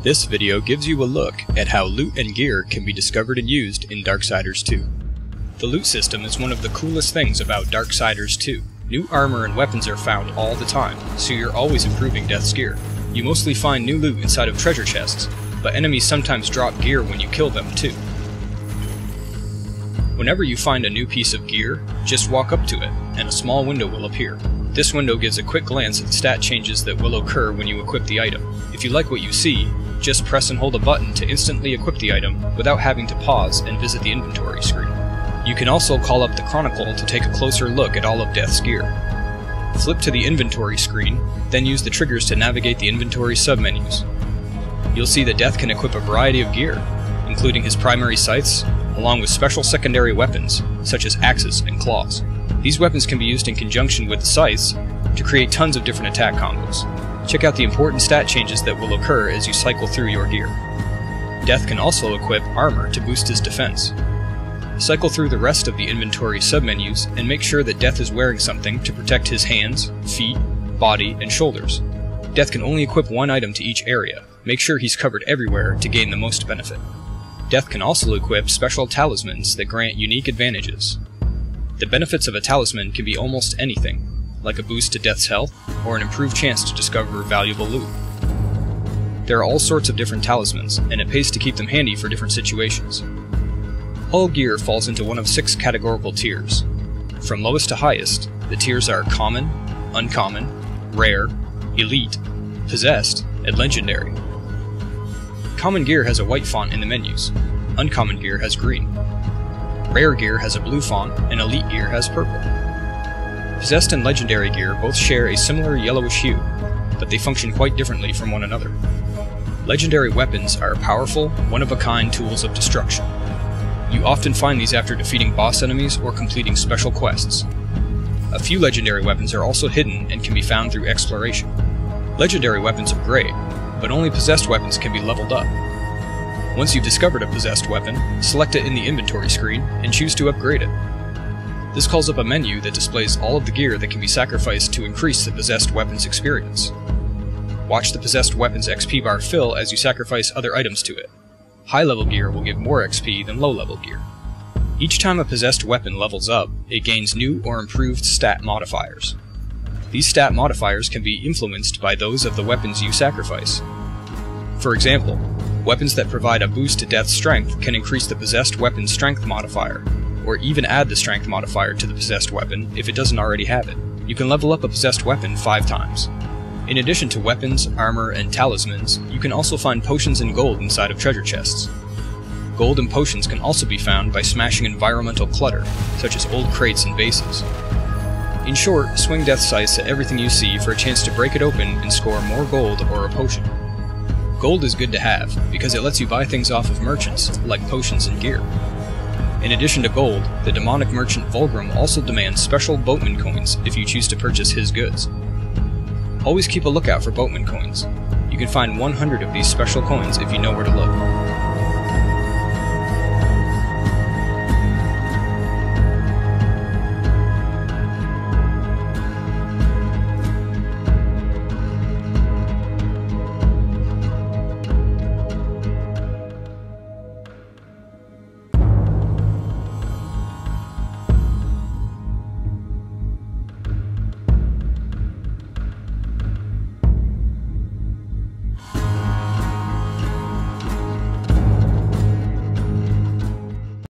This video gives you a look at how loot and gear can be discovered and used in Darksiders 2. The loot system is one of the coolest things about Darksiders 2. New armor and weapons are found all the time, so you're always improving Death's gear. You mostly find new loot inside of treasure chests, but enemies sometimes drop gear when you kill them too. Whenever you find a new piece of gear, just walk up to it, and a small window will appear. This window gives a quick glance at the stat changes that will occur when you equip the item. If you like what you see, just press and hold a button to instantly equip the item without having to pause and visit the inventory screen. You can also call up the Chronicle to take a closer look at all of Death's gear. Flip to the inventory screen, then use the triggers to navigate the inventory submenus. You'll see that Death can equip a variety of gear, including his primary sights, along with special secondary weapons, such as axes and claws. These weapons can be used in conjunction with the scythes to create tons of different attack combos. Check out the important stat changes that will occur as you cycle through your gear. Death can also equip armor to boost his defense. Cycle through the rest of the inventory submenus and make sure that Death is wearing something to protect his hands, feet, body, and shoulders. Death can only equip one item to each area. Make sure he's covered everywhere to gain the most benefit. Death can also equip special talismans that grant unique advantages. The benefits of a talisman can be almost anything, like a boost to Death's health or an improved chance to discover valuable loot. There are all sorts of different talismans, and it pays to keep them handy for different situations. All gear falls into one of 6 categorical tiers. From lowest to highest, the tiers are Common, Uncommon, Rare, Elite, Possessed, and Legendary. Common gear has a white font in the menus. Uncommon gear has green. Rare gear has a blue font, and Elite gear has purple. Possessed and Legendary gear both share a similar yellowish hue, but they function quite differently from one another. Legendary weapons are powerful, one-of-a-kind tools of destruction. You often find these after defeating boss enemies or completing special quests. A few legendary weapons are also hidden and can be found through exploration. Legendary weapons are great, but only possessed weapons can be leveled up. Once you've discovered a possessed weapon, select it in the inventory screen and choose to upgrade it. This calls up a menu that displays all of the gear that can be sacrificed to increase the possessed weapon's experience. Watch the possessed weapon's XP bar fill as you sacrifice other items to it. High-level gear will give more XP than low-level gear. Each time a possessed weapon levels up, it gains new or improved stat modifiers. These stat modifiers can be influenced by those of the weapons you sacrifice. For example, weapons that provide a boost to Death's strength can increase the possessed weapon's strength modifier, or even add the strength modifier to the possessed weapon if it doesn't already have it. You can level up a possessed weapon 5 times. In addition to weapons, armor, and talismans, you can also find potions and gold inside of treasure chests. Gold and potions can also be found by smashing environmental clutter, such as old crates and vases. In short, swing Death's scythes at everything you see for a chance to break it open and score more gold or a potion. Gold is good to have, because it lets you buy things off of merchants, like potions and gear. In addition to gold, the demonic merchant Vulgrim also demands special boatman coins if you choose to purchase his goods. Always keep a lookout for boatman coins. You can find 100 of these special coins if you know where to look.